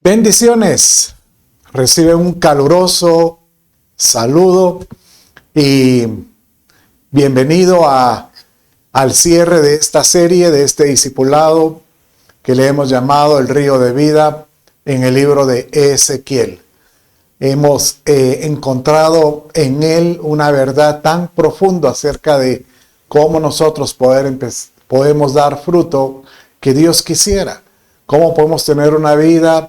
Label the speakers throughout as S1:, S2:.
S1: Bendiciones. Recibe un caluroso saludo y bienvenido al cierre de esta serie, de este discipulado que le hemos llamado El Río de Vida en el libro de Ezequiel. Hemos encontrado en él una verdad tan profunda acerca de cómo nosotros podemos dar fruto que Dios quisiera. Cómo podemos tener una vida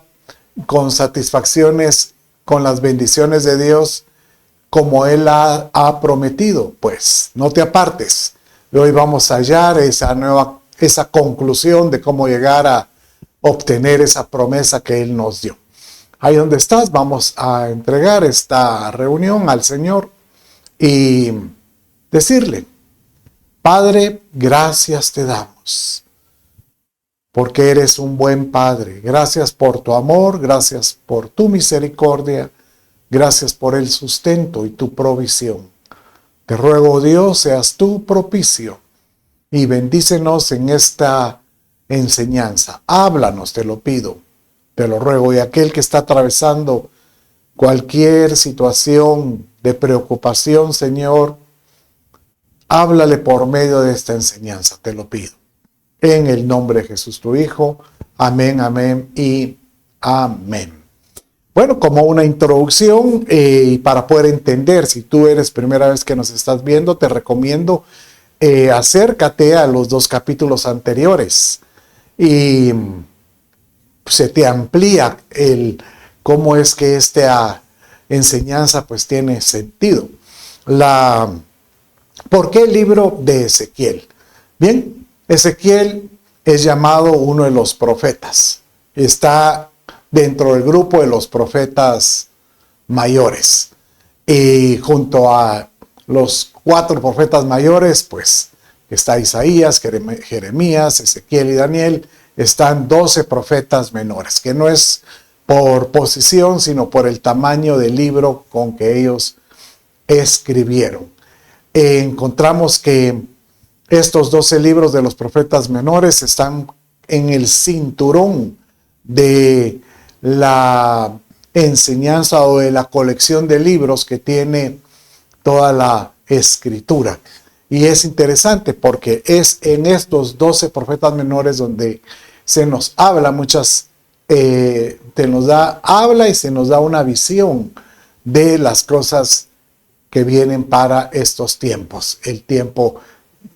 S1: con satisfacciones, con las bendiciones de Dios, como Él ha prometido. Pues no te apartes. Hoy vamos a hallar esa conclusión de cómo llegar a obtener esa promesa que Él nos dio. Ahí donde estás, vamos a entregar esta reunión al Señor y decirle: Padre, gracias te damos, porque eres un buen Padre. Gracias por tu amor, gracias por tu misericordia, gracias por el sustento y tu provisión. Te ruego, Dios, seas tú propicio y bendícenos en esta enseñanza. Háblanos, te lo pido, te lo ruego. Y aquel que está atravesando cualquier situación de preocupación, Señor, háblale por medio de esta enseñanza, te lo pido. En el nombre de Jesús, tu Hijo. Amén, amén y amén. Bueno, como una introducción y para poder entender, si tú eres primera vez que nos estás viendo, te recomiendo acércate a los 2 capítulos anteriores y se te amplía cómo es que esta enseñanza pues tiene sentido. ¿Por qué el libro de Ezequiel? Bien, Ezequiel es llamado uno de los profetas. Está dentro del grupo de los profetas mayores. Y junto a los 4 profetas mayores, pues está Isaías, Jeremías, Ezequiel y Daniel. Están 12 profetas menores, que no es por posición, sino por el tamaño del libro con que ellos escribieron. Encontramos que estos 12 libros de los profetas menores están en el cinturón de la enseñanza o de la colección de libros que tiene toda la escritura. Y es interesante porque es en estos 12 profetas menores donde se nos habla habla y se nos da una visión de las cosas que vienen para estos tiempos, el tiempo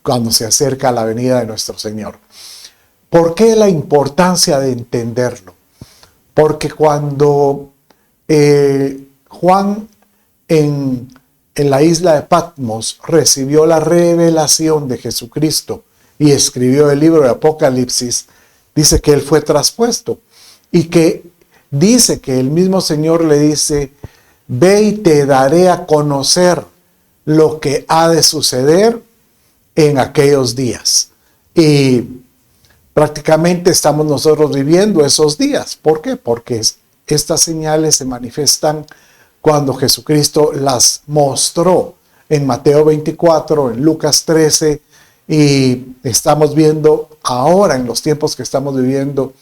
S1: cuando se acerca a la venida de nuestro Señor. ¿Por qué la importancia de entenderlo? Porque cuando Juan en la isla de Patmos recibió la revelación de Jesucristo y escribió el libro de Apocalipsis, dice que él fue traspuesto y que dice que el mismo Señor le dice: ve y te daré a conocer lo que ha de suceder en aquellos días. Y prácticamente estamos nosotros viviendo esos días. ¿Por qué? Porque estas señales se manifiestan cuando Jesucristo las mostró en Mateo 24, en Lucas 13, y estamos viendo ahora en los tiempos que estamos viviendo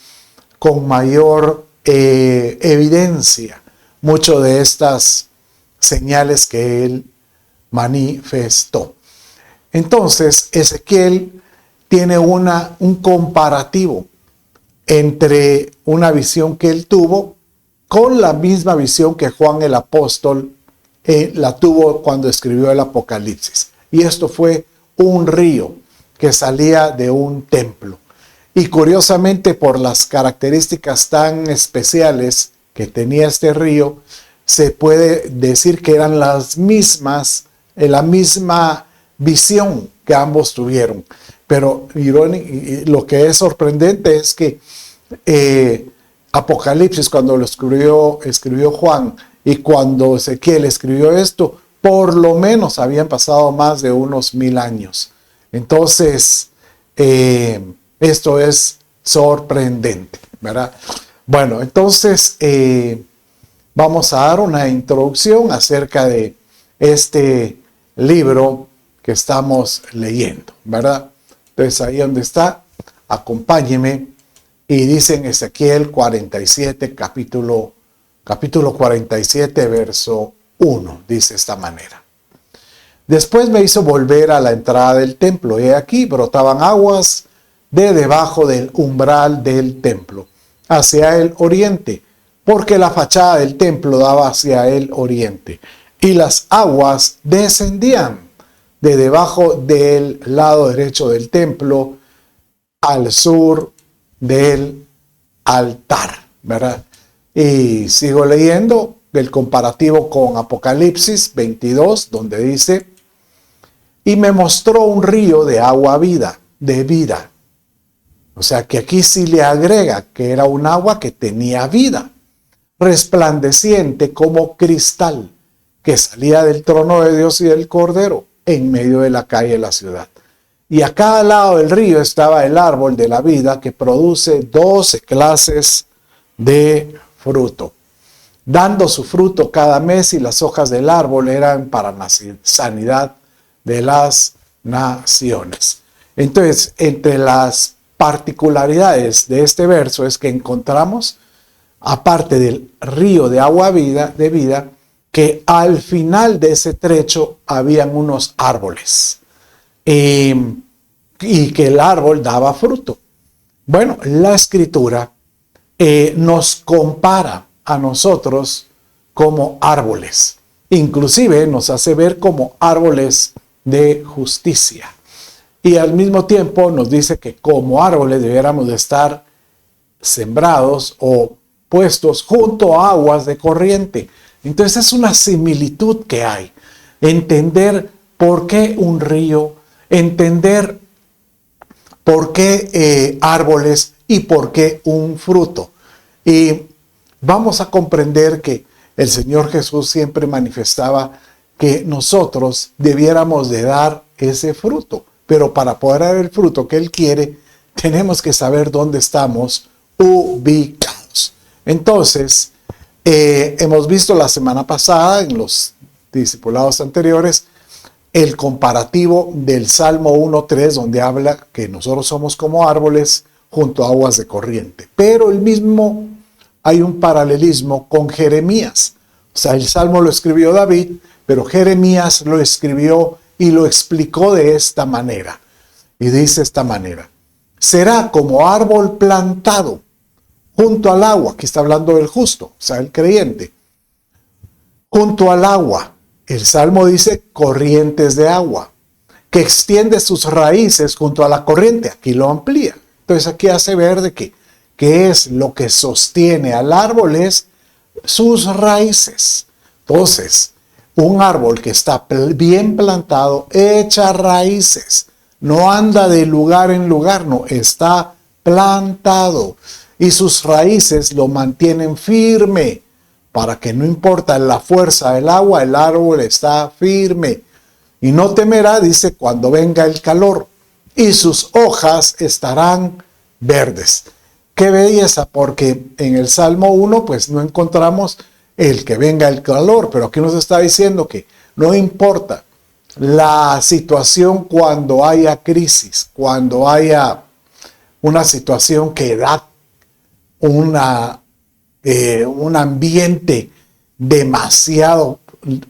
S1: con mayor evidencia mucho de estas señales que él manifestó. Entonces, Ezequiel tiene un comparativo entre una visión que él tuvo con la misma visión que Juan el apóstol la tuvo cuando escribió el Apocalipsis. Y esto fue un río que salía de un templo. Y curiosamente, por las características tan especiales que tenía este río, se puede decir que eran la misma visión que ambos tuvieron. Pero lo que es sorprendente es que Apocalipsis, cuando lo escribió Juan, y cuando Ezequiel escribió esto, por lo menos habían pasado más de unos 1000 años. Entonces, esto es sorprendente, ¿verdad? Bueno, entonces vamos a dar una introducción acerca de este libro que estamos leyendo, ¿verdad? Entonces, ahí donde está, acompáñeme Y dice en Ezequiel 47, capítulo 47, verso 1, dice esta manera. Después me hizo volver a la entrada del templo, y aquí brotaban aguas de debajo del umbral del templo, hacia el oriente, porque la fachada del templo daba hacia el oriente, y las aguas descendían de debajo del lado derecho del templo al sur del altar, ¿verdad? Y sigo leyendo el comparativo con Apocalipsis 22, donde dice, y me mostró un río de agua de vida. O sea que aquí sí le agrega que era un agua que tenía vida, resplandeciente como cristal, que salía del trono de Dios y del Cordero, en medio de la calle de la ciudad. Y a cada lado del río estaba el árbol de la vida, que produce 12 clases de fruto, dando su fruto cada mes, y las hojas del árbol eran para sanidad de las naciones. Entonces, entre las particularidades de este verso es que encontramos, aparte del río de agua de vida, que al final de ese trecho habían unos árboles y que el árbol daba fruto. Bueno, la escritura nos compara a nosotros como árboles, inclusive nos hace ver como árboles de justicia, y al mismo tiempo nos dice que como árboles debiéramos de estar sembrados o puestos junto a aguas de corriente. Entonces es una similitud que hay. Entender por qué un río, entender por qué árboles y por qué un fruto. Y vamos a comprender que el Señor Jesús siempre manifestaba que nosotros debiéramos de dar ese fruto. Pero para poder dar el fruto que Él quiere, tenemos que saber dónde estamos ubicados. Entonces, hemos visto la semana pasada, en los discipulados anteriores, el comparativo del Salmo 1.3, donde habla que nosotros somos como árboles junto a aguas de corriente. Pero hay un paralelismo con Jeremías. O sea, el Salmo lo escribió David, pero Jeremías lo escribió y lo explicó de esta manera. Y dice esta manera: será como árbol plantado junto al agua. Aquí está hablando del justo, o sea, el creyente. Junto al agua. El Salmo dice corrientes de agua, que extiende sus raíces junto a la corriente. Aquí lo amplía. Entonces aquí hace ver de que es lo que sostiene al árbol, es sus raíces. Entonces, un árbol que está bien plantado echa raíces. No anda de lugar en lugar, no, está plantado. Y sus raíces lo mantienen firme, para que no importa la fuerza del agua, el árbol está firme. Y no temerá, dice, cuando venga el calor, y sus hojas estarán verdes. Qué belleza, porque en el Salmo 1 pues no encontramos el que venga el calor, pero aquí nos está diciendo que no importa la situación, cuando haya crisis, cuando haya una situación que da un ambiente demasiado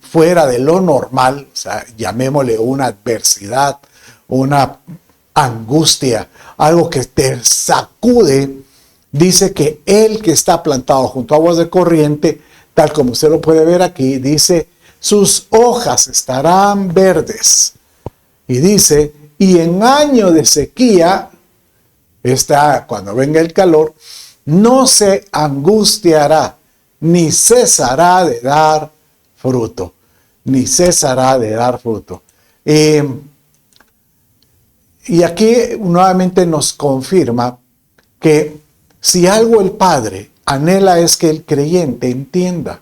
S1: fuera de lo normal, o sea, llamémosle una adversidad, una angustia, algo que te sacude, dice que el que está plantado junto a aguas de corriente, tal como usted lo puede ver aquí, dice, sus hojas estarán verdes. Y dice, y en año de sequía, cuando venga el calor, no se angustiará, ni cesará de dar fruto. Ni cesará de dar fruto. Y aquí nuevamente nos confirma que si algo el Padre anhela es que el creyente entienda,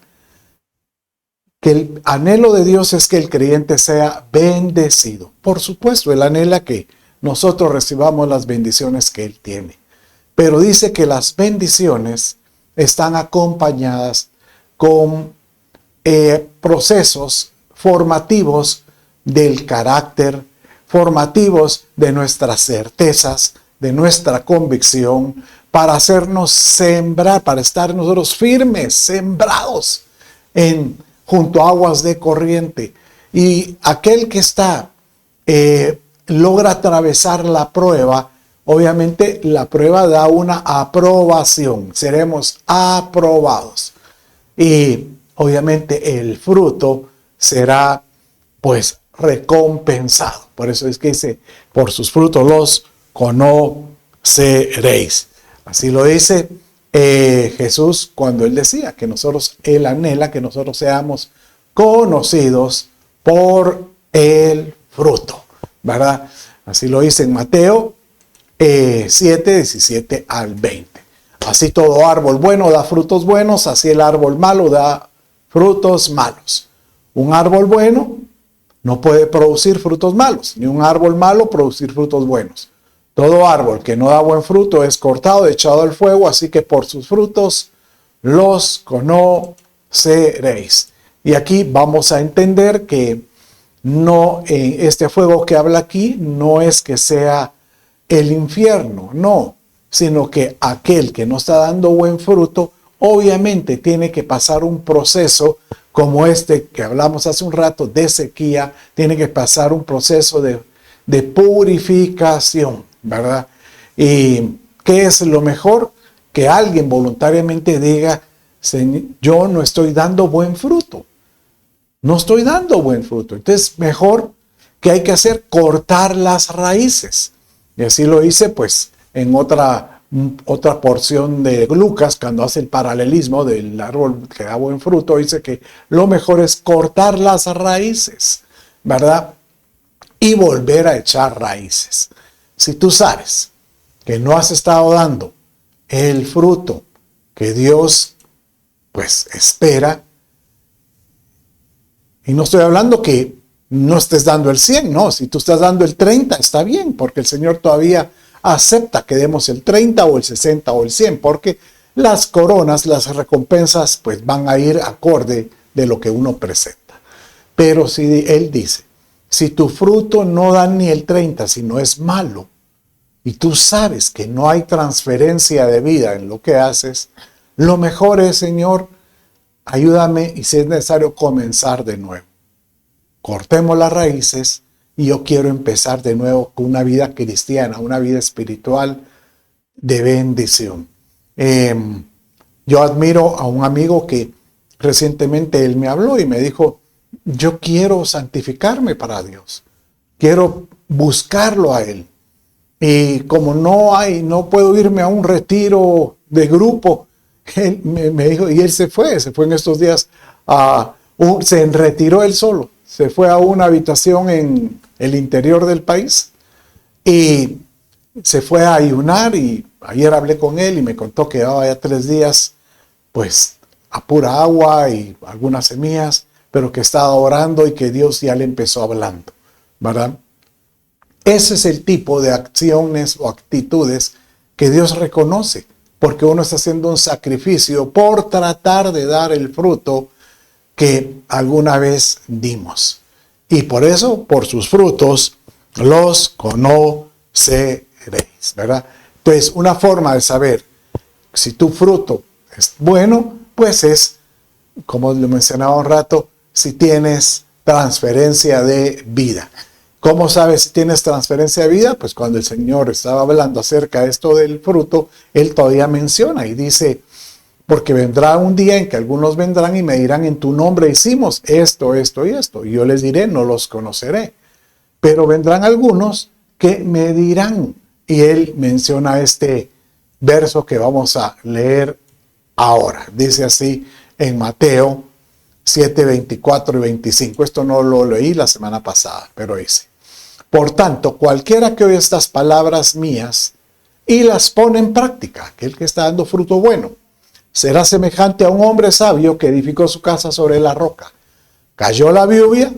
S1: que el anhelo de Dios es que el creyente sea bendecido. Por supuesto, Él anhela que nosotros recibamos las bendiciones que Él tiene. Pero dice que las bendiciones están acompañadas con procesos formativos del carácter, formativos de nuestras certezas, de nuestra convicción, para hacernos sembrar, para estar nosotros firmes, sembrados junto a aguas de corriente. Y aquel que logra atravesar la prueba, obviamente la prueba da una aprobación, seremos aprobados. Y obviamente el fruto será pues recompensado. Por eso es que dice, por sus frutos los conoceréis. Así lo dice Jesús cuando él decía que él anhela que nosotros seamos conocidos por el fruto, ¿verdad? Así lo dice en Mateo 7, 17 al 20. Así todo árbol bueno da frutos buenos, así el árbol malo da frutos malos. Un árbol bueno no puede producir frutos malos, ni un árbol malo producir frutos buenos. Todo árbol que no da buen fruto es cortado, echado al fuego, así que por sus frutos los conoceréis. Y aquí vamos a entender que este fuego que habla aquí no es que sea el infierno, no, sino que aquel que no está dando buen fruto, obviamente tiene que pasar un proceso como este que hablamos hace un rato de sequía, tiene que pasar un proceso de purificación, ¿verdad? ¿Y qué es lo mejor? Que alguien voluntariamente diga, yo no estoy dando buen fruto. No estoy dando buen fruto. Entonces, mejor que hay que hacer, cortar las raíces. Y así lo hice, pues, en otra porción de Lucas, cuando hace el paralelismo del árbol que da buen fruto, dice que lo mejor es cortar las raíces, ¿verdad? Y volver a echar raíces. Si tú sabes que no has estado dando el fruto que Dios, pues, espera, y no estoy hablando que no estés dando el 100, no, si tú estás dando el 30 está bien, porque el Señor todavía acepta que demos el 30 o el 60 o el 100, porque las coronas, las recompensas, pues van a ir acorde de lo que uno presenta. Pero si Él dice, si tu fruto no da ni el 30, sino es malo, y tú sabes que no hay transferencia de vida en lo que haces, lo mejor es, Señor, ayúdame y si es necesario comenzar de nuevo. Cortemos las raíces y yo quiero empezar de nuevo con una vida cristiana, una vida espiritual de bendición. Yo admiro a un amigo que recientemente él me habló y me dijo, yo quiero santificarme para Dios, quiero buscarlo a Él. Y como no puedo irme a un retiro de grupo, él me dijo, y él se fue en estos días, se retiró él solo, se fue a una habitación en el interior del país y se fue a ayunar. Y ayer hablé con él y me contó que llevaba ya 3 días, pues a pura agua y algunas semillas, pero que estaba orando y que Dios ya le empezó hablando, ¿verdad? Ese es el tipo de acciones o actitudes que Dios reconoce, porque uno está haciendo un sacrificio por tratar de dar el fruto que alguna vez dimos. Y por eso, por sus frutos, los conoceréis, ¿verdad? Entonces, una forma de saber si tu fruto es bueno, pues es, como lo mencionaba un rato, si tienes transferencia de vida. ¿Cómo sabes si tienes transferencia de vida? Pues cuando el Señor estaba hablando acerca de esto del fruto, Él todavía menciona y dice, porque vendrá un día en que algunos vendrán y me dirán, en tu nombre hicimos esto, esto y esto. Y yo les diré, no los conoceré. Pero vendrán algunos que me dirán. Y Él menciona este verso que vamos a leer ahora. Dice así en Mateo 7, 24 y 25. Esto no lo leí la semana pasada, pero dice, por tanto, cualquiera que oye estas palabras mías y las pone en práctica, aquel que está dando fruto bueno, será semejante a un hombre sabio que edificó su casa sobre la roca. Cayó la lluvia,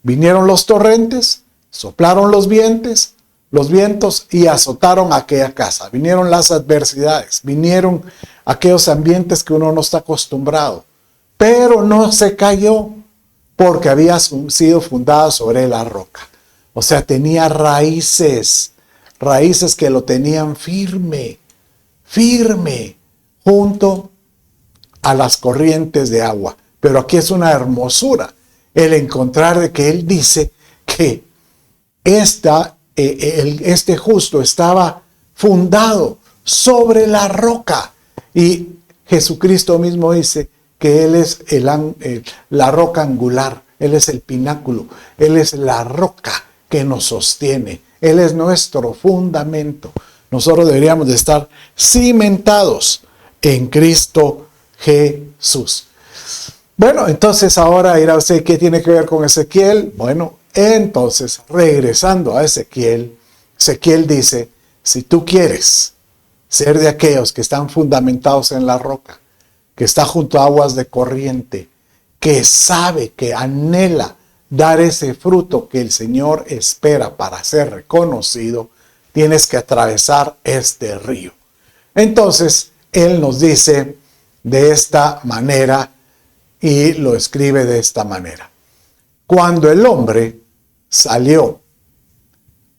S1: vinieron los torrentes, soplaron los vientos y azotaron aquella casa. Vinieron las adversidades, vinieron aquellos ambientes que uno no está acostumbrado. Pero no se cayó porque había sido fundada sobre la roca. O sea, tenía raíces raíces que lo tenían firme, firme, junto a las corrientes de agua. Pero aquí es una hermosura el encontrar de que él dice que este justo estaba fundado sobre la roca. Y Jesucristo mismo dice que Él es la roca angular, Él es el pináculo, Él es la roca que nos sostiene, Él es nuestro fundamento. Nosotros deberíamos de estar cimentados en Cristo Jesús. Bueno, entonces ahora dirá usted, ¿qué tiene que ver con Ezequiel? Bueno, entonces regresando a Ezequiel, Ezequiel dice, si tú quieres ser de aquellos que están fundamentados en la roca, que está junto a aguas de corriente, que sabe, que anhela dar ese fruto que el Señor espera para ser reconocido, tienes que atravesar este río. Entonces, Él nos dice de esta manera y lo escribe de esta manera. Cuando el hombre salió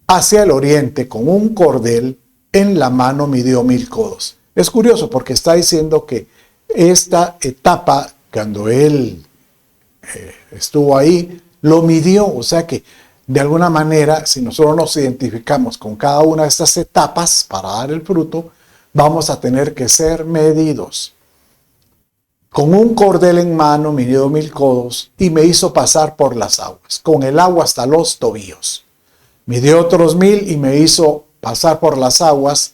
S1: hacia el oriente con un cordel en la mano, midió 1000 codos. Es curioso porque está diciendo que esta etapa, cuando él estuvo ahí, lo midió. O sea que de alguna manera, si nosotros nos identificamos con cada una de estas etapas para dar el fruto, vamos a tener que ser medidos. Con un cordel en mano midió 1000 codos y me hizo pasar por las aguas, con el agua hasta los tobillos. Midió otros 1000 y me hizo pasar por las aguas,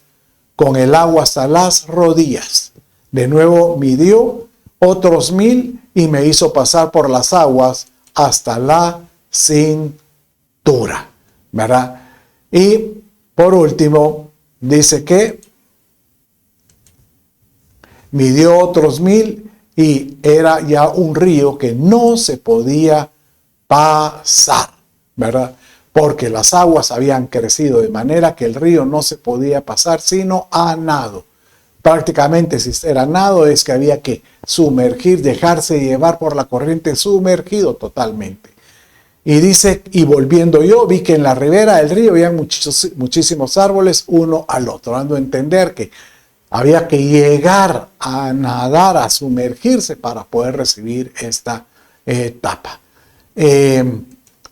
S1: con el agua hasta las rodillas. De nuevo midió otros 1000 y me hizo pasar por las aguas hasta la cintura, ¿verdad? Y por último, dice que midió otros 1000 y era ya un río que no se podía pasar, ¿verdad? Porque las aguas habían crecido de manera que el río no se podía pasar sino a nado. Prácticamente si era nado es que había que sumergir, dejarse llevar por la corriente, sumergido totalmente. Y dice, y volviendo yo, vi que en la ribera del río había muchísimos árboles uno al otro, dando a entender que había que llegar a nadar, a sumergirse para poder recibir esta etapa.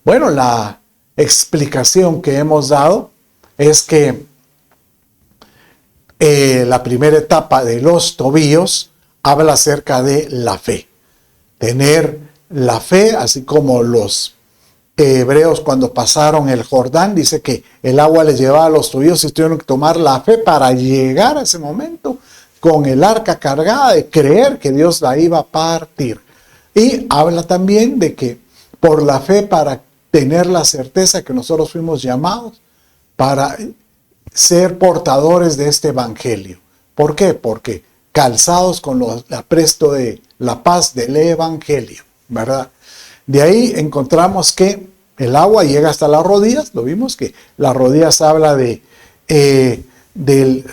S1: Bueno, la explicación que hemos dado es que la primera etapa de los tobillos habla acerca de la fe. Tener la fe, así como los hebreos cuando pasaron el Jordán, dice que el agua les llevaba a los tobillos y tuvieron que tomar la fe para llegar a ese momento con el arca cargada de creer que Dios la iba a partir. Y habla también de que por la fe, para tener la certeza que nosotros fuimos llamados para ser portadores de este evangelio. ¿Por qué? Porque calzados con el apresto de la paz del evangelio, ¿verdad? De ahí encontramos que el agua llega hasta las rodillas. Lo vimos que las rodillas habla del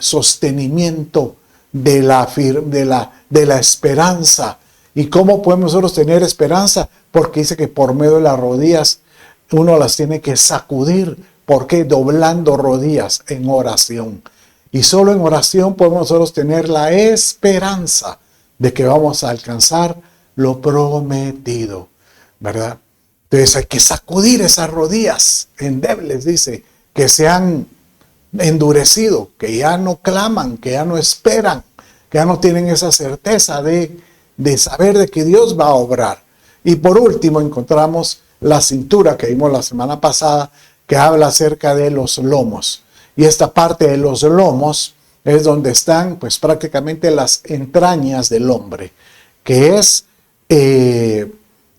S1: sostenimiento, de la esperanza. ¿Y cómo podemos nosotros tener esperanza? Porque dice que por medio de las rodillas uno las tiene que sacudir. ¿Por qué? Doblando rodillas en oración. Y solo en oración podemos nosotros tener la esperanza de que vamos a alcanzar lo prometido, ¿verdad? Entonces hay que sacudir esas rodillas endebles, dice, que se han endurecido, que ya no claman, que ya no esperan, que ya no tienen esa certeza de saber de que Dios va a obrar. Y por último encontramos la cintura que vimos la semana pasada, que habla acerca de los lomos. Y esta parte de los lomos es donde están pues prácticamente las entrañas del hombre, que es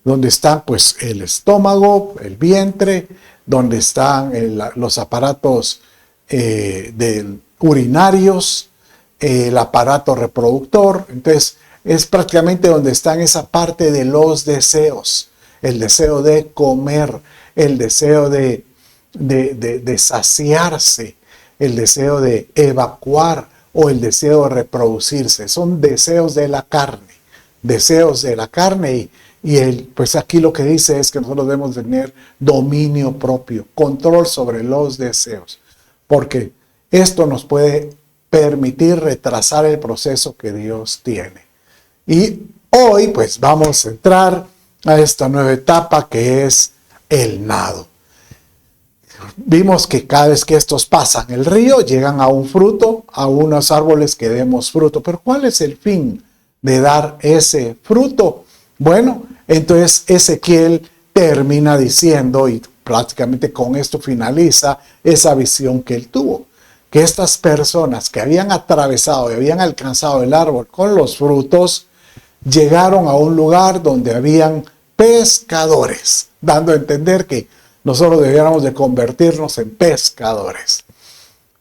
S1: donde están pues el estómago, el vientre, donde están los aparatos urinarios, el aparato reproductor. Entonces es prácticamente donde están esa parte de los deseos, el deseo de comer, el deseo de saciarse, el deseo de evacuar o el deseo de reproducirse. Son deseos de la carne, y pues aquí lo que dice es que nosotros debemos tener dominio propio, control sobre los deseos. porque esto nos puede permitir retrasar el proceso que Dios tiene. Y hoy pues vamos a entrar a esta nueva etapa que es el nado. Vimos que cada vez que estos pasan el río, llegan a un fruto, a unos árboles que demos fruto. Pero ¿cuál es el fin de dar ese fruto? Bueno, entonces Ezequiel termina diciendo, y prácticamente con esto finaliza esa visión que él tuvo, que estas personas que habían atravesado y habían alcanzado el árbol con los frutos, llegaron a un lugar donde habían pescadores, dando a entender que nosotros debiéramos de convertirnos en pescadores.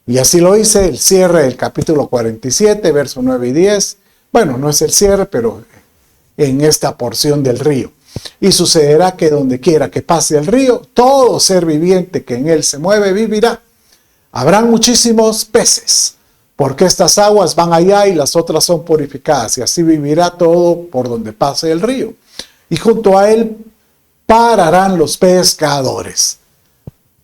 S1: Y así lo hice, el cierre del capítulo 47, versos 9 y 10. Bueno, no es el cierre, pero en esta porción del río. Y sucederá que donde quiera que pase el río, todo ser viviente que en él se mueve vivirá. Habrán muchísimos peces, porque estas aguas van allá y las otras son purificadas, y así vivirá todo por donde pase el río. Y junto a él pararán los pescadores.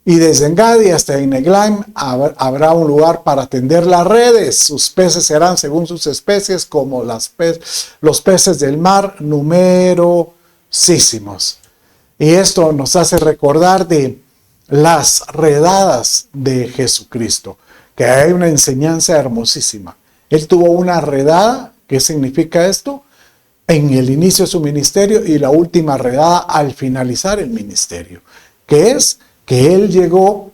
S1: Y desde Engadi hasta Eneglaim habrá un lugar para tender las redes. Sus peces serán según sus especies, como los peces del mar, numerosísimos. Y esto nos hace recordar de las redadas de Jesucristo, que hay una enseñanza hermosísima. Él tuvo una redada. ¿Qué significa esto? En el inicio de su ministerio y la última redada al finalizar el ministerio, que es que él llegó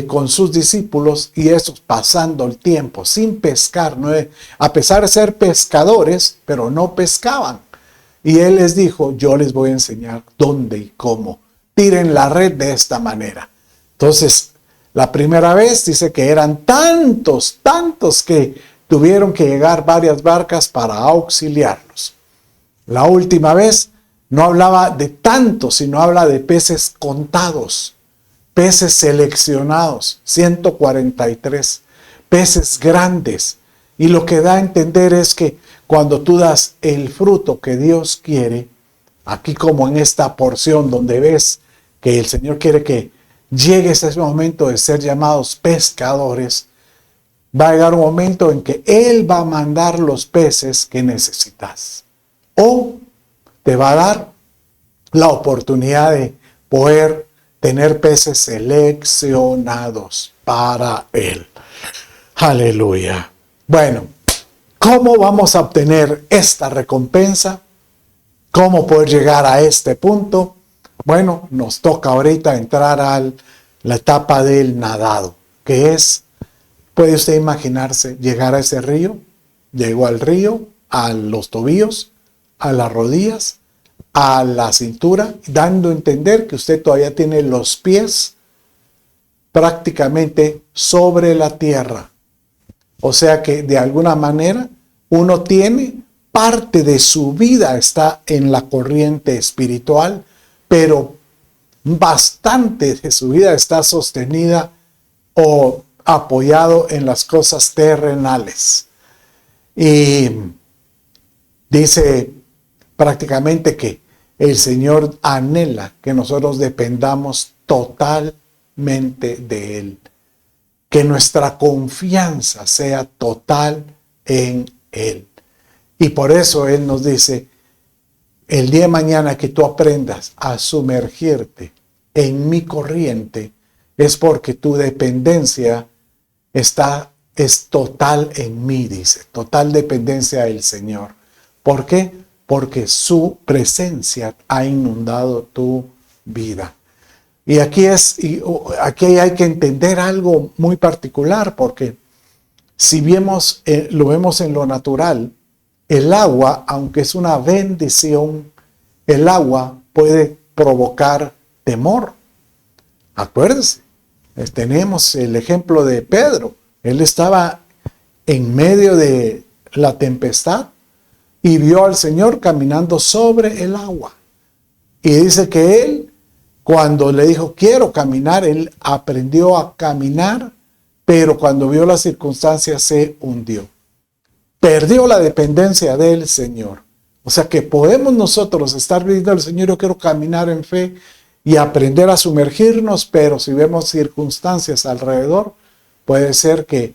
S1: con sus discípulos y esos pasando el tiempo sin pescar, ¿no? A pesar de ser pescadores, pero no pescaban. Y él les dijo, yo les voy a enseñar dónde y cómo. Tiren la red de esta manera. Entonces, la primera vez dice que eran tantos que tuvieron que llegar varias barcas para auxiliarlos. La última vez no hablaba de tantos, sino habla de peces contados, peces seleccionados, 143, peces grandes. Y lo que da a entender es que cuando tú das el fruto que Dios quiere, aquí como en esta porción donde ves que el Señor quiere que llegues a ese momento de ser llamados pescadores, va a llegar un momento en que Él va a mandar los peces que necesitas. O te va a dar la oportunidad de poder tener peces seleccionados para Él. Aleluya. Bueno, ¿cómo vamos a obtener esta recompensa? ¿Cómo poder llegar a este punto? Bueno, nos toca ahorita entrar a la etapa del nadado, que es, ¿puede usted imaginarse llegar a ese río? Llegó al río, a los tobillos, a las rodillas, a la cintura, dando a entender que usted todavía tiene los pies prácticamente sobre la tierra. O sea que de alguna manera uno tiene parte de su vida está en la corriente espiritual, pero bastante de su vida está sostenida o apoyado en las cosas terrenales. Y dice prácticamente que el Señor anhela que nosotros dependamos totalmente de Él, que nuestra confianza sea total en Él. Y por eso Él nos dice, el día de mañana que tú aprendas a sumergirte en mi corriente, es porque tu dependencia es total en mí, dice, total dependencia del Señor. ¿Por qué? Porque su presencia ha inundado tu vida. Y aquí hay que entender algo muy particular, porque si lo vemos en lo natural, el agua, aunque es una bendición, el agua puede provocar temor. Acuérdense, tenemos el ejemplo de Pedro. Él estaba en medio de la tempestad y vio al Señor caminando sobre el agua. Y dice que él, cuando le dijo, quiero caminar, él aprendió a caminar, pero cuando vio las circunstancias se hundió. Perdió la dependencia del Señor. O sea que podemos nosotros estar viendo al Señor, yo quiero caminar en fe, y aprender a sumergirnos, pero si vemos circunstancias alrededor, puede ser que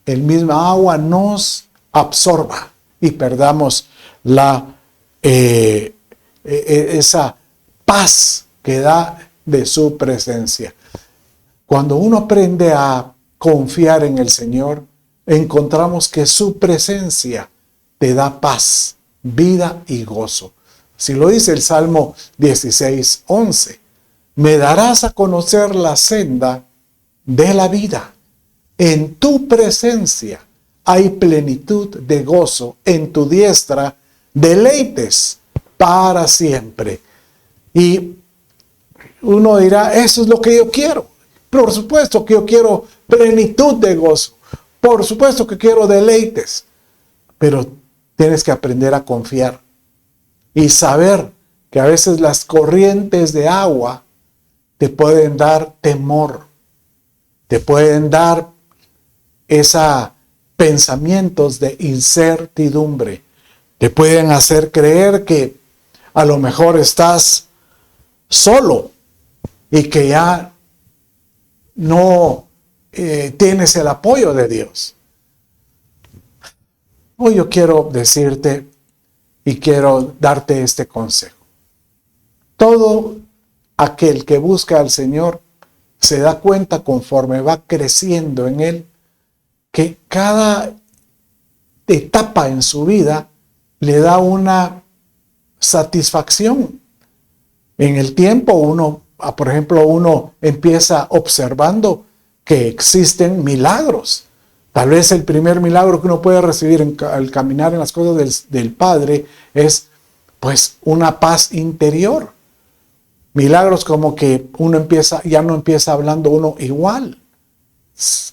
S1: el misma agua nos absorba y perdamos esa paz que da de su presencia. Cuando uno aprende a confiar en el Señor, encontramos que su presencia te da paz, vida y gozo. Si lo dice el Salmo 16:11, me darás a conocer la senda de la vida. En tu presencia hay plenitud de gozo, en tu diestra deleites para siempre. Y uno dirá, eso es lo que yo quiero. Por supuesto que yo quiero plenitud de gozo. Por supuesto que quiero deleites. Pero tienes que aprender a confiar y saber que a veces las corrientes de agua te pueden dar temor, te pueden dar pensamientos de incertidumbre, te pueden hacer creer que a lo mejor estás solo y que ya no tienes el apoyo de Dios. Hoy yo quiero decirte y quiero darte este consejo. Todo aquel que busca al Señor se da cuenta conforme va creciendo en Él que cada etapa en su vida le da una satisfacción. En el tiempo por ejemplo, uno empieza observando que existen milagros. Tal vez el primer milagro que uno puede recibir al caminar en las cosas del Padre es pues una paz interior. Milagros como que ya no empieza hablando uno igual.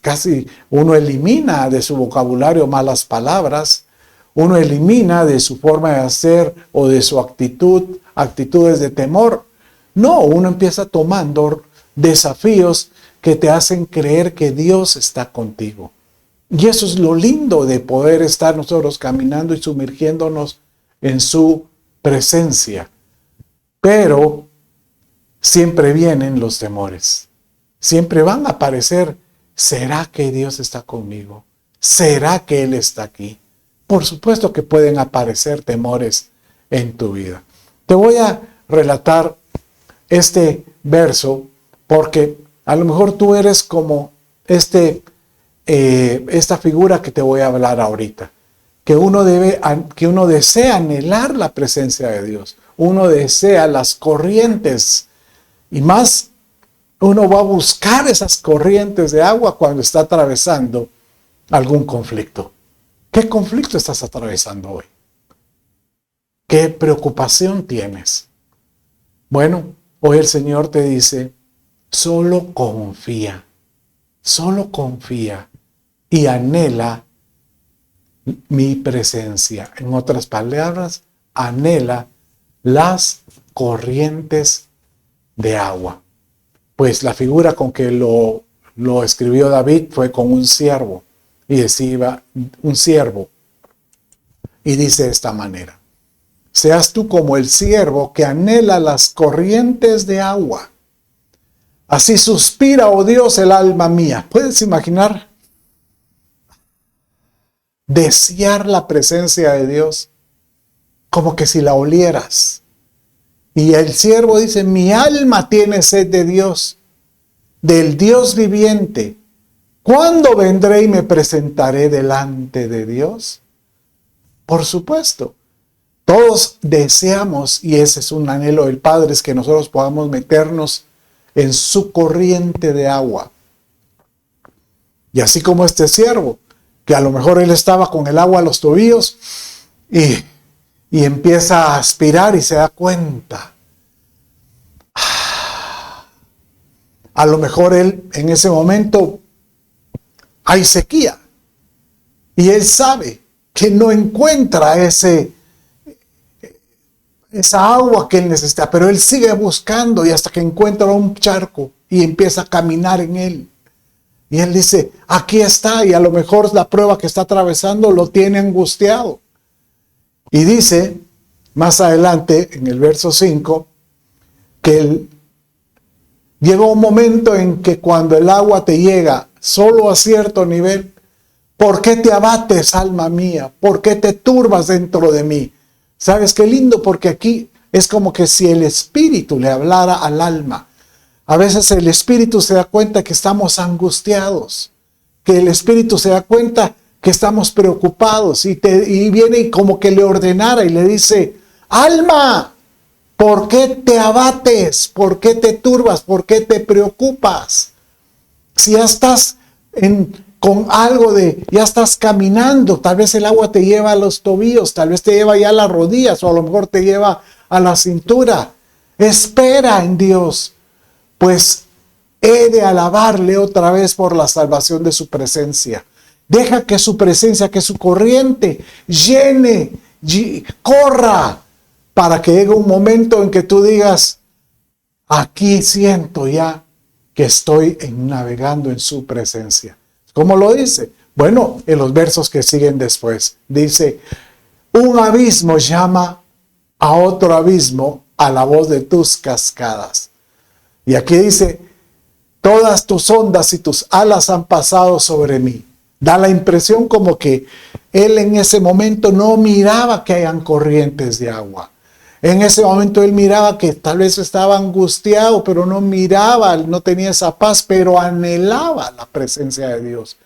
S1: Casi uno elimina de su vocabulario malas palabras. Uno elimina de su forma de hacer o de su actitudes de temor. No, uno empieza tomando desafíos que te hacen creer que Dios está contigo. Y eso es lo lindo de poder estar nosotros caminando y sumergiéndonos en su presencia. Pero siempre vienen los temores. Siempre van a aparecer. ¿Será que Dios está conmigo? ¿Será que Él está aquí? Por supuesto que pueden aparecer temores en tu vida. Te voy a relatar este verso porque a lo mejor tú eres como esta figura que te voy a hablar ahorita, que uno desea anhelar la presencia de Dios, uno desea las corrientes y más uno va a buscar esas corrientes de agua cuando está atravesando algún conflicto. ¿Qué conflicto estás atravesando hoy? ¿Qué preocupación tienes? Bueno, hoy el Señor te dice, solo confía y anhela mi presencia. En otras palabras, anhela las corrientes de agua. Pues la figura con que lo escribió David fue con un siervo. Y decía un siervo. Y dice de esta manera. Seas tú como el siervo que anhela las corrientes de agua. Así suspira, oh Dios, el alma mía. ¿Puedes imaginar? Desear la presencia de Dios. Como que si la olieras. Y el siervo dice, mi alma tiene sed de Dios, del Dios viviente. ¿Cuándo vendré y me presentaré delante de Dios? Por supuesto, todos deseamos, y ese es un anhelo del Padre, es que nosotros podamos meternos en su corriente de agua. Y así como este siervo, que a lo mejor él estaba con el agua a los tobillos y empieza a aspirar y se da cuenta. A lo mejor él en ese momento hay sequía y él sabe que no encuentra esa agua que él necesita, pero él sigue buscando y hasta que encuentra un charco y empieza a caminar en él. Y él dice, aquí está, y a lo mejor la prueba que está atravesando lo tiene angustiado. Y dice, más adelante, en el verso 5, llega un momento en que cuando el agua te llega solo a cierto nivel, ¿por qué te abates, alma mía? ¿Por qué te turbas dentro de mí? ¿Sabes qué lindo? Porque aquí es como que si el Espíritu le hablara al alma. A veces el Espíritu se da cuenta que estamos angustiados, que el Espíritu se da cuenta que estamos preocupados y viene como que le ordenara y le dice, alma, ¿por qué te abates? ¿Por qué te turbas? ¿Por qué te preocupas? Si ya estás con algo ya estás caminando, tal vez el agua te lleva a los tobillos, tal vez te lleva ya a las rodillas o a lo mejor te lleva a la cintura. Espera en Dios, pues he de alabarle otra vez por la salvación de su presencia. Deja que su presencia, que su corriente llene, corra, para que llegue un momento en que tú digas, aquí siento ya que estoy navegando en su presencia. ¿Cómo lo dice? Bueno, en los versos que siguen después, dice, un abismo llama a otro abismo a la voz de tus cascadas. Y aquí dice, todas tus ondas y tus alas han pasado sobre mí. Da la impresión como que él en ese momento no miraba que hayan corrientes de agua. En ese momento él miraba que tal vez estaba angustiado, pero no miraba, no tenía esa paz, pero anhelaba la presencia de Dios.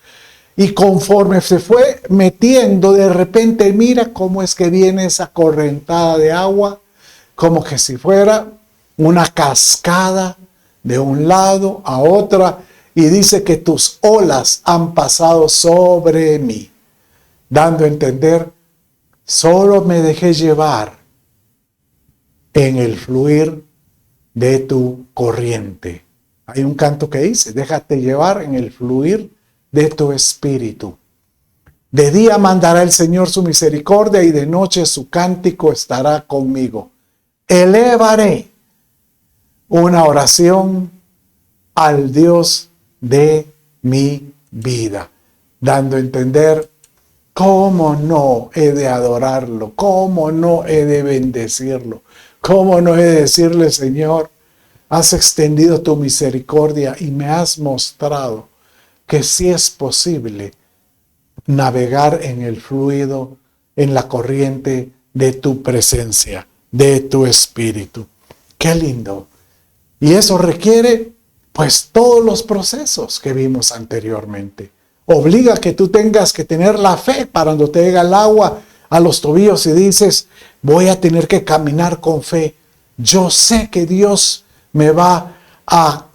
S1: Y conforme se fue metiendo, de repente mira cómo es que viene esa correntada de agua, como que si fuera una cascada de un lado a otra, y dice que tus olas han pasado sobre mí, dando a entender, solo me dejé llevar en el fluir de tu corriente. Hay un canto que dice, déjate llevar en el fluir de tu espíritu. De día mandará el Señor su misericordia y de noche su cántico estará conmigo. Elevaré una oración al Dios de mi vida, dando a entender cómo no he de adorarlo, cómo no he de bendecirlo, cómo no he de decirle, Señor, has extendido tu misericordia y me has mostrado que sí es posible navegar en el fluido, en la corriente de tu presencia, de tu espíritu. ¡Qué lindo! Y eso requiere, pues, todos los procesos que vimos anteriormente. Obliga que tú tengas que tener la fe para cuando te llega el agua a los tobillos y dices, voy a tener que caminar con fe. Yo sé que Dios me va a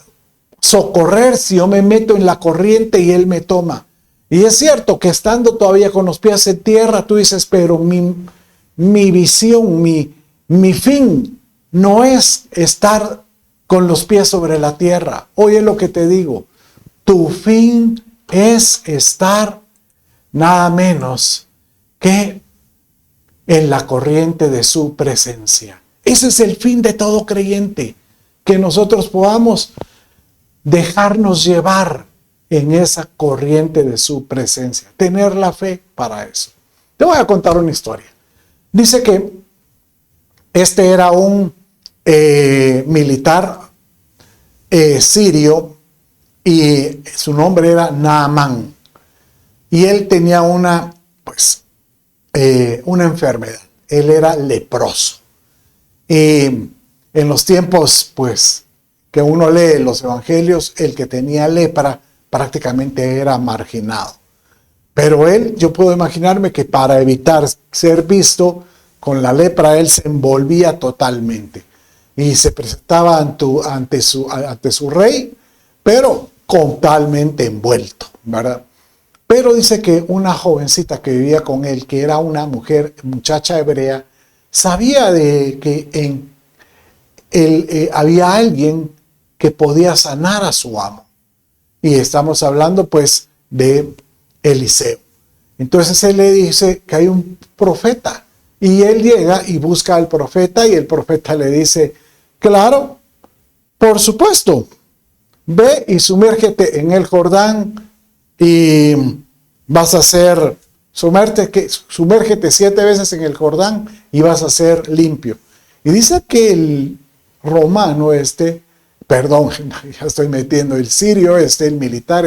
S1: socorrer si yo me meto en la corriente y Él me toma. Y es cierto que estando todavía con los pies en tierra, tú dices, pero mi visión, mi fin no es estar con los pies sobre la tierra. Oye lo que te digo, tu fin es estar nada menos que en la corriente de su presencia. Ese es el fin de todo creyente, que nosotros podamos dejarnos llevar en esa corriente de su presencia, tener la fe para eso. Te voy a contar una historia. Dice que este era un militar sirio y su nombre era Naamán. Y él tenía una enfermedad. Él era leproso. Y en los tiempos, pues, que uno lee los evangelios, el que tenía lepra prácticamente era marginado. Pero él, yo puedo imaginarme que para evitar ser visto con la lepra, él se envolvía totalmente. Y se presentaba ante su rey, pero totalmente envuelto, ¿verdad? Pero dice que una jovencita que vivía con él, que era una muchacha hebrea, sabía de que había alguien que podía sanar a su amo. Y estamos hablando pues de Eliseo. Entonces él le dice que hay un profeta. Y él llega y busca al profeta y el profeta le dice, claro, por supuesto, ve y sumérgete en el Jordán y vas a ser, sumérgete 7 veces en el Jordán y vas a ser limpio. Y dice que romano perdón, ya estoy metiendo, el sirio el militar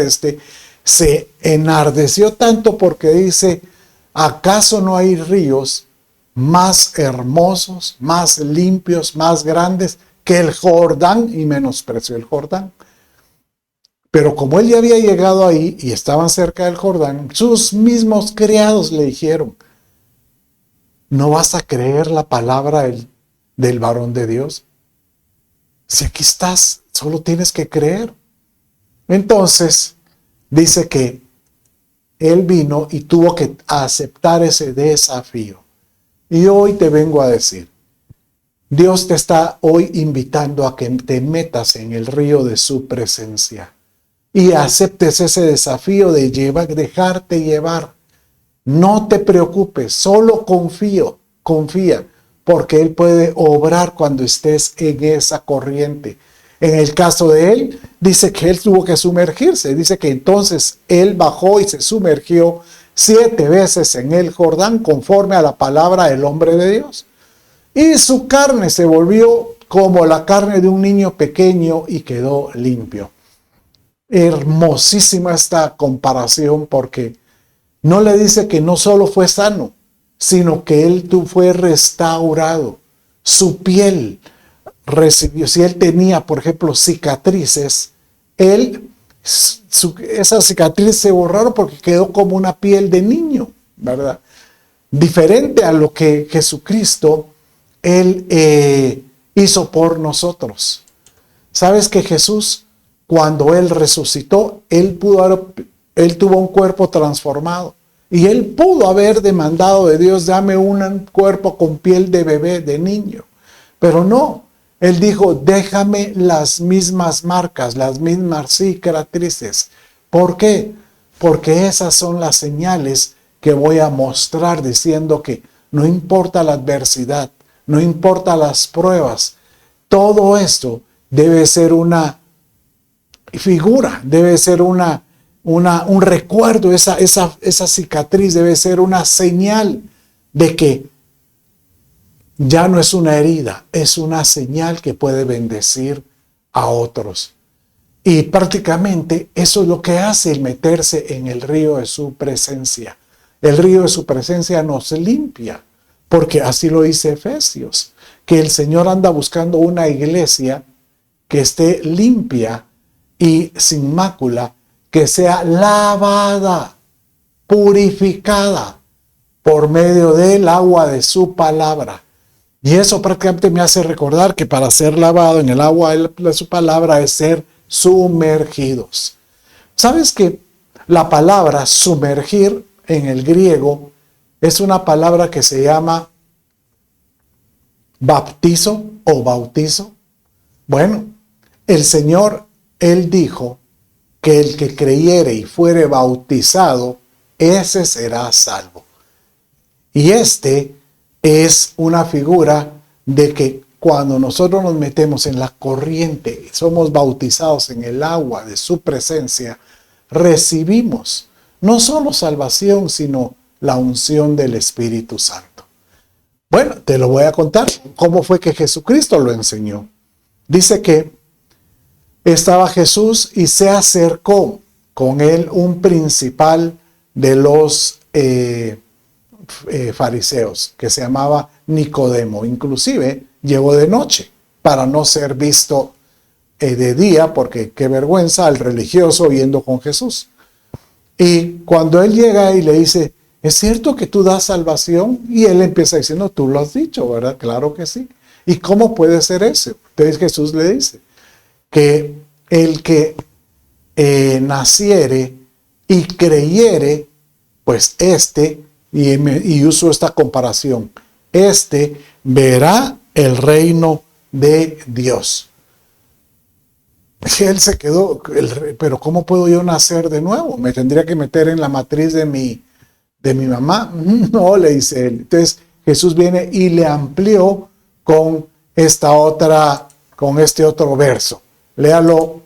S1: se enardeció tanto porque dice, ¿acaso no hay ríos más hermosos, más limpios, más grandes que el Jordán? Y menospreció el Jordán. Pero como él ya había llegado ahí y estaban cerca del Jordán, sus mismos criados le dijeron, ¿no vas a creer la palabra del varón de Dios? Si aquí estás, solo tienes que creer. Entonces, dice que él vino y tuvo que aceptar ese desafío. Y hoy te vengo a decir, Dios te está hoy invitando a que te metas en el río de su presencia y aceptes ese desafío de dejarte llevar. No te preocupes, solo confía, porque Él puede obrar cuando estés en esa corriente. En el caso de él, dice que él tuvo que sumergirse. Dice que entonces él bajó y se sumergió 7 veces en el Jordán conforme a la palabra del hombre de Dios. Y su carne se volvió como la carne de un niño pequeño y quedó limpio. Hermosísima esta comparación porque no le dice que no solo fue sano, sino que él fue restaurado. Su piel recibió, si él tenía, por ejemplo, cicatrices, esas cicatrices se borraron porque quedó como una piel de niño, ¿verdad? Diferente a lo que Jesucristo, él hizo por nosotros. ¿Sabes que Jesús, cuando él resucitó, él tuvo un cuerpo transformado? Y él pudo haber demandado de Dios, dame un cuerpo con piel de bebé, de niño. Pero no, él dijo, déjame las mismas marcas, las mismas cicatrices. ¿Por qué? Porque esas son las señales que voy a mostrar diciendo que no importa la adversidad, no importa las pruebas, todo esto debe ser una figura, debe ser un recuerdo, esa cicatriz debe ser una señal de que ya no es una herida, es una señal que puede bendecir a otros. Y prácticamente eso es lo que hace el meterse en el río de su presencia. El río de su presencia nos limpia, porque así lo dice Efesios, que el Señor anda buscando una iglesia que esté limpia y sin mácula, que sea lavada, purificada por medio del agua de su palabra. Y eso prácticamente me hace recordar que para ser lavado en el agua de su palabra es ser sumergidos. ¿Sabes que la palabra sumergir en el griego es una palabra que se llama baptizo o bautizo? Bueno, el Señor, Él dijo que el que creyere y fuere bautizado, ese será salvo. Y es una figura de que cuando nosotros nos metemos en la corriente, somos bautizados en el agua de su presencia, recibimos no solo salvación, sino la unción del Espíritu Santo. Bueno, te lo voy a contar cómo fue que Jesucristo lo enseñó. Dice que estaba Jesús y se acercó con él un principal de los fariseos que se llamaba Nicodemo. Inclusive llegó de noche para no ser visto de día, porque qué vergüenza al religioso yendo con Jesús. Y cuando él llega y le dice, ¿es cierto que tú das salvación? Y él empieza diciendo, tú lo has dicho, ¿verdad? Claro que sí. ¿Y cómo puede ser eso? Entonces Jesús le dice que el que naciere y creyere, pues y uso esta comparación, verá el reino de Dios. Él se quedó, pero ¿cómo puedo yo nacer de nuevo? ¿Me tendría que meter en la matriz de mi mamá? No, le dice él. Entonces Jesús viene y le amplió con este otro verso. Léalo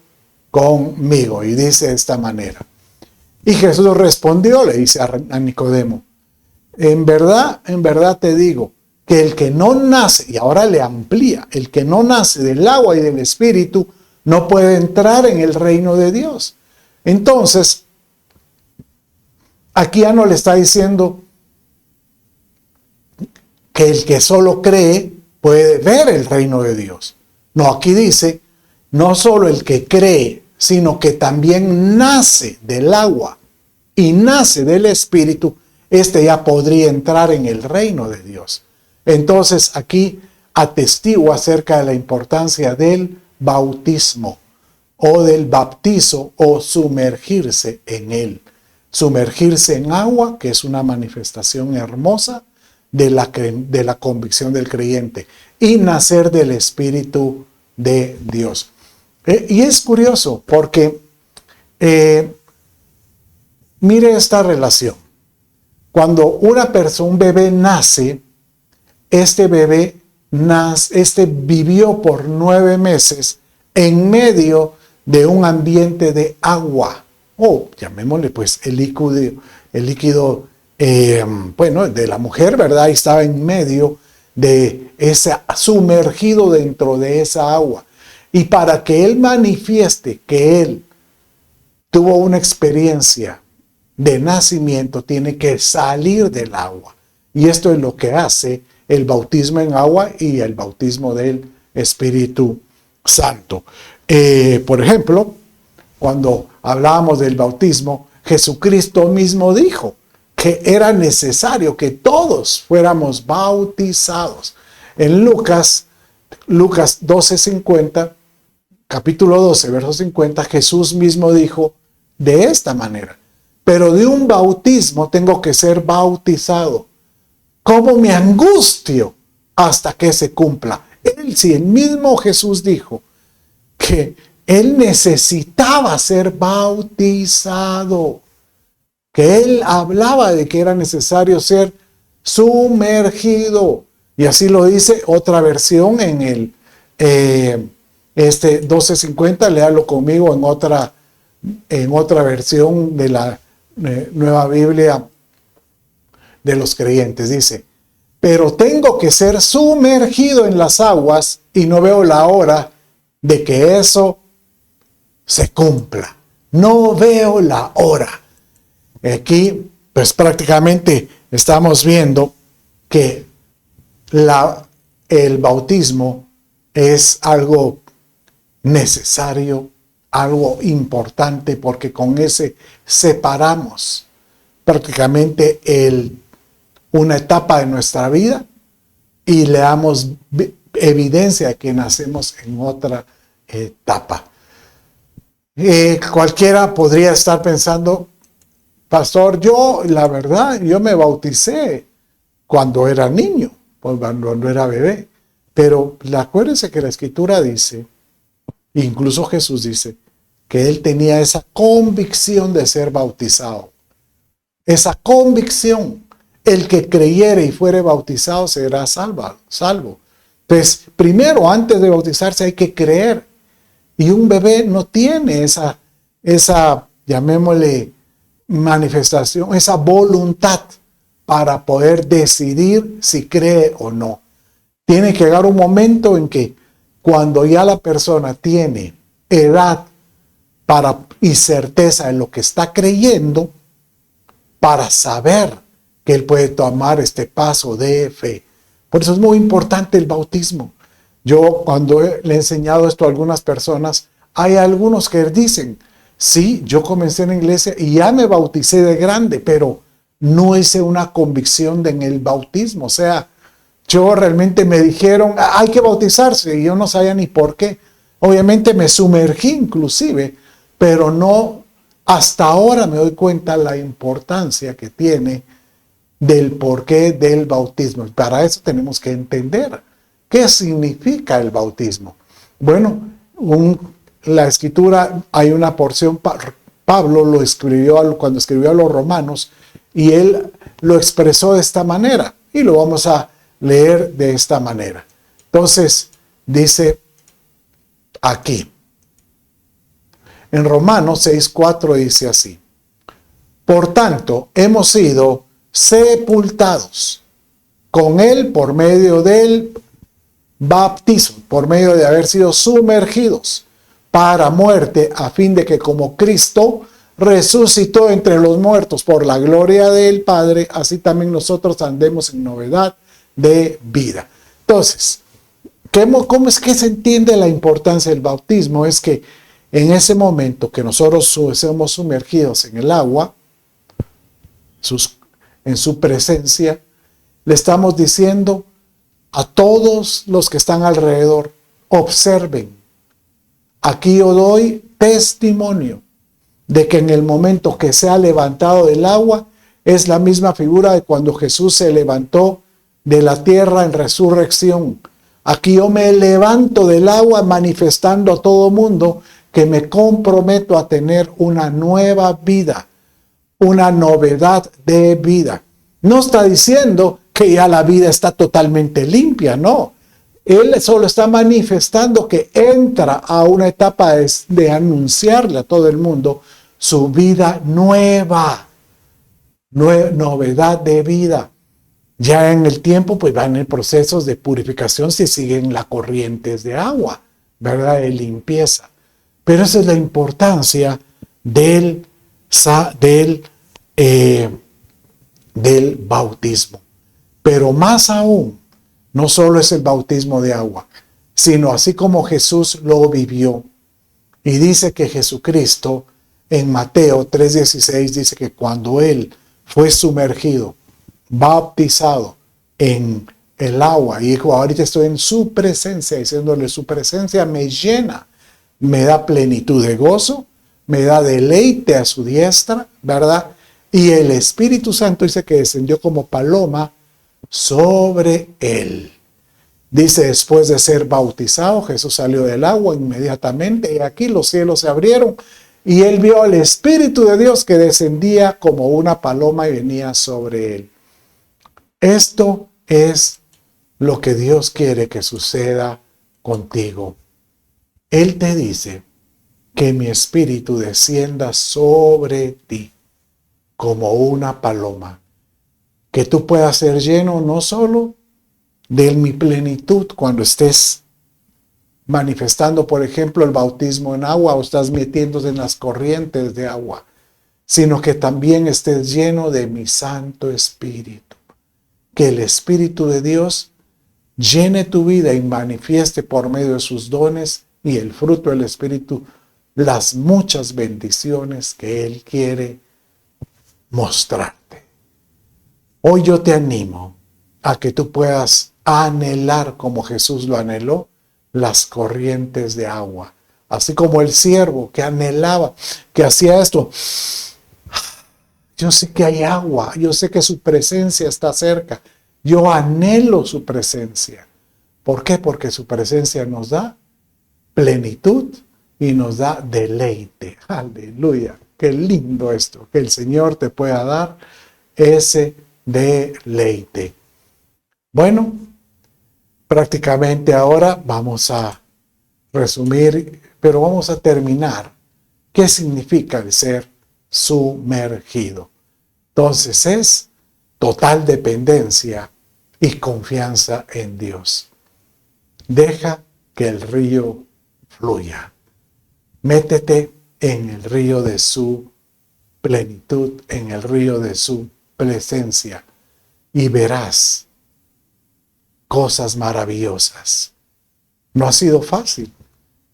S1: conmigo y dice de esta manera. Y Jesús respondió, le dice a Nicodemo, en verdad te digo, que el que no nace, y ahora le amplía, el que no nace del agua y del Espíritu no puede entrar en el reino de Dios. Entonces, aquí ya no le está diciendo que el que solo cree puede ver el reino de Dios. No, aquí dice, no solo el que cree, sino que también nace del agua y nace del Espíritu, este ya podría entrar en el reino de Dios. Entonces aquí atestigua acerca de la importancia del bautismo o del bautizo o sumergirse en él. Sumergirse en agua, que es una manifestación hermosa de la convicción del creyente, y nacer del Espíritu de Dios. Y es curioso porque mire esta relación. Cuando un bebé nace, este vivió por 9 meses en medio de un ambiente de agua, o llamémosle pues el líquido de la mujer, ¿verdad? Y estaba en medio de sumergido dentro de esa agua. Y para que él manifieste que él tuvo una experiencia de nacimiento, tiene que salir del agua. Y esto es lo que hace el bautismo en agua y el bautismo del Espíritu Santo. Por ejemplo, cuando hablábamos del bautismo, Jesucristo mismo dijo que era necesario que todos fuéramos bautizados. En Lucas 12:50, capítulo 12, verso 50, Jesús mismo dijo de esta manera: pero de un bautismo tengo que ser bautizado. ¿Cómo me angustio hasta que se cumpla? El mismo Jesús dijo que él necesitaba ser bautizado, que él hablaba de que era necesario ser sumergido. Y así lo dice otra versión en el 12:50, léalo conmigo en otra versión de la Nueva Biblia de los creyentes. Dice: pero tengo que ser sumergido en las aguas y no veo la hora de que eso se cumpla. No veo la hora. Aquí, pues prácticamente estamos viendo que el bautismo es algo necesario, algo importante, porque con ese separamos prácticamente una etapa de nuestra vida y le damos evidencia de que nacemos en otra etapa. Cualquiera podría estar pensando: pastor, la verdad, yo me bauticé cuando era niño, cuando era bebé. Pero acuérdense que la Escritura dice, incluso Jesús dice, que él tenía esa convicción de ser bautizado. Esa convicción. El que creyere y fuere bautizado será salvo. Pues primero, antes de bautizarse, hay que creer. Y un bebé no tiene esa llamémosle, manifestación, esa voluntad para poder decidir si cree o no. Tiene que llegar un momento en que cuando ya la persona tiene edad y certeza en lo que está creyendo, para saber que él puede tomar este paso de fe. Por eso es muy importante el bautismo. Yo cuando le he enseñado esto a algunas personas, hay algunos que dicen: sí, yo comencé en la iglesia y ya me bauticé de grande, pero no hice una convicción en el bautismo. O sea, yo realmente me dijeron, hay que bautizarse, y yo no sabía ni por qué. Obviamente me sumergí inclusive, pero no, hasta ahora me doy cuenta la importancia que tiene del porqué del bautismo. Para eso tenemos que entender qué significa el bautismo. Bueno, la Escritura, hay una porción, Pablo lo escribió cuando escribió a los Romanos, y él lo expresó de esta manera, y lo vamos a leer de esta manera. Entonces, dice aquí, en Romanos 6:4 dice así: por tanto, hemos sido sepultados con Él por medio del bautismo, por medio de haber sido sumergidos para muerte, a fin de que como Cristo resucitó entre los muertos por la gloria del Padre, así también nosotros andemos en novedad de vida. Entonces, ¿cómo es que se entiende la importancia del bautismo? Es que en ese momento que nosotros somos sumergidos en el agua, en su presencia, le estamos diciendo a todos los que están alrededor, observen, aquí yo doy testimonio de que en el momento que se ha levantado del agua, es la misma figura de cuando Jesús se levantó de la tierra en resurrección. Aquí yo me levanto del agua manifestando a todo mundo que me comprometo a tener una nueva vida, una novedad de vida. No está diciendo que ya la vida está totalmente limpia, no. Él solo está manifestando que entra a una etapa de anunciarle a todo el mundo su vida nueva, novedad de vida. Ya en el tiempo, pues van en procesos de purificación si siguen las corrientes de agua, ¿verdad? De limpieza. Pero esa es la importancia del bautismo. Pero más aún, no solo es el bautismo de agua, sino así como Jesús lo vivió. Y dice que Jesucristo, en Mateo 3:16, dice que cuando Él fue sumergido, bautizado en el agua, y dijo, ahorita estoy en su presencia, diciéndole, su presencia me llena, me da plenitud de gozo, me da deleite a su diestra, ¿verdad? Y el Espíritu Santo dice que descendió como paloma sobre él. Dice, después de ser bautizado, Jesús salió del agua inmediatamente, y aquí los cielos se abrieron, y él vio al Espíritu de Dios que descendía como una paloma y venía sobre él. Esto es lo que Dios quiere que suceda contigo. Él te dice que mi espíritu descienda sobre ti como una paloma, que tú puedas ser lleno no solo de mi plenitud cuando estés manifestando, por ejemplo, el bautismo en agua o estás metiéndose en las corrientes de agua, sino que también estés lleno de mi Santo Espíritu. Que el Espíritu de Dios llene tu vida y manifieste por medio de sus dones y el fruto del Espíritu las muchas bendiciones que Él quiere mostrarte. Hoy yo te animo a que tú puedas anhelar como Jesús lo anheló, las corrientes de agua. Así como el siervo que anhelaba, que hacía esto. Yo sé que hay agua, yo sé que su presencia está cerca. Yo anhelo su presencia. ¿Por qué? Porque su presencia nos da plenitud y nos da deleite. Aleluya. Qué lindo esto, que el Señor te pueda dar ese deleite. Bueno, prácticamente ahora vamos a resumir, pero vamos a terminar. ¿Qué significa el ser sumergido? Entonces es total dependencia y confianza en Dios. Deja que el río fluya. Métete en el río de su plenitud, en el río de su presencia, y verás cosas maravillosas. No ha sido fácil.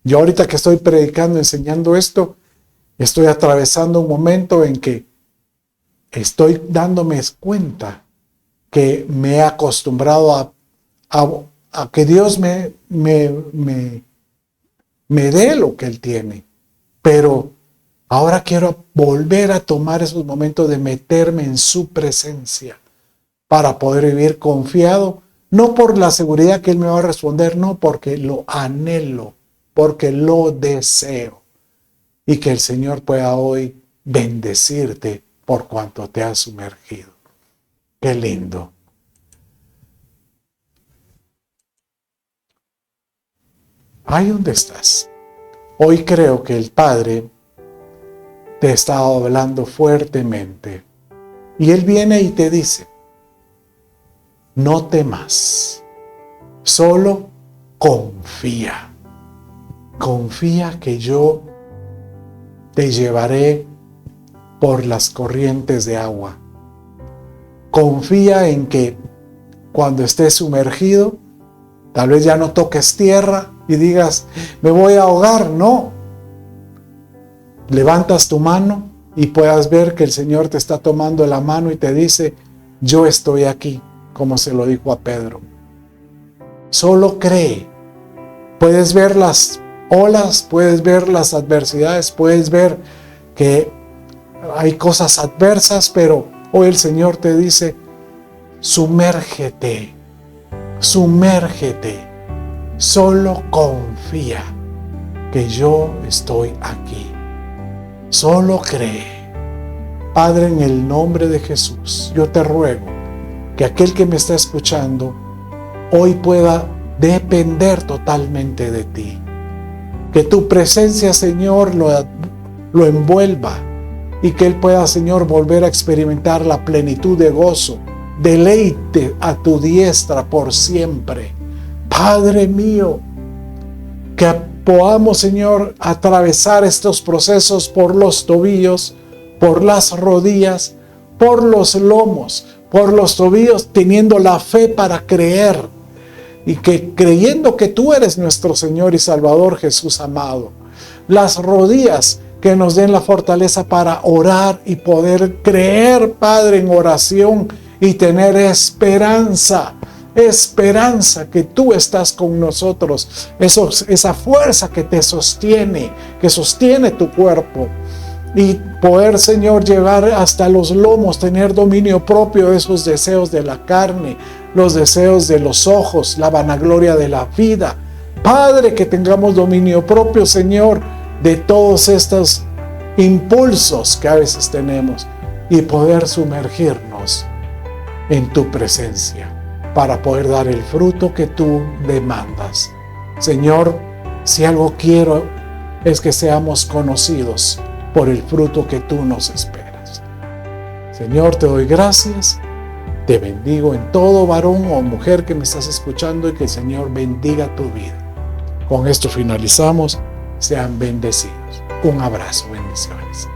S1: Yo ahorita que estoy predicando, enseñando esto, estoy atravesando un momento en que estoy dándome cuenta que me he acostumbrado a que Dios me dé lo que Él tiene. Pero ahora quiero volver a tomar esos momentos de meterme en su presencia para poder vivir confiado, no por la seguridad que Él me va a responder, no, porque lo anhelo, porque lo deseo. Y que el Señor pueda hoy bendecirte por cuanto te has sumergido. Qué lindo. Ahí donde estás. Hoy creo que el Padre te está hablando fuertemente. Y Él viene y te dice, no temas, solo confía. Confía que yo te llevaré por las corrientes de agua. Confía en que cuando estés sumergido, tal vez ya no toques tierra y digas, me voy a ahogar. No. Levantas tu mano y puedas ver que el Señor te está tomando la mano y te dice, yo estoy aquí, como se lo dijo a Pedro. Solo cree. Puedes ver las olas, puedes ver las adversidades, puedes ver que hay cosas adversas, pero hoy el Señor te dice, sumérgete, sumérgete, solo confía que yo estoy aquí. Solo cree. Padre, en el nombre de Jesús, yo te ruego que aquel que me está escuchando hoy pueda depender totalmente de ti. Que tu presencia, Señor, lo envuelva y que Él pueda, Señor, volver a experimentar la plenitud de gozo, deleite a tu diestra por siempre. Padre mío, que podamos, Señor, atravesar estos procesos por los tobillos, por las rodillas, por los lomos, por los tobillos, teniendo la fe para creer. Y que creyendo que tú eres nuestro Señor y Salvador Jesús amado, las rodillas que nos den la fortaleza para orar y poder creer, Padre, en oración y tener esperanza, esperanza que tú estás con nosotros, esa fuerza que te sostiene, que sostiene tu cuerpo. Y poder, Señor, llevar hasta los lomos, tener dominio propio de esos deseos de la carne, los deseos de los ojos, la vanagloria de la vida. Padre, que tengamos dominio propio, Señor, de todos estos impulsos que a veces tenemos y poder sumergirnos en tu presencia para poder dar el fruto que tú demandas. Señor, si algo quiero es que seamos conocidos por el fruto que tú nos esperas. Señor, te doy gracias, te bendigo en todo varón o mujer que me estás escuchando y que el Señor bendiga tu vida. Con esto finalizamos, sean bendecidos. Un abrazo, bendiciones.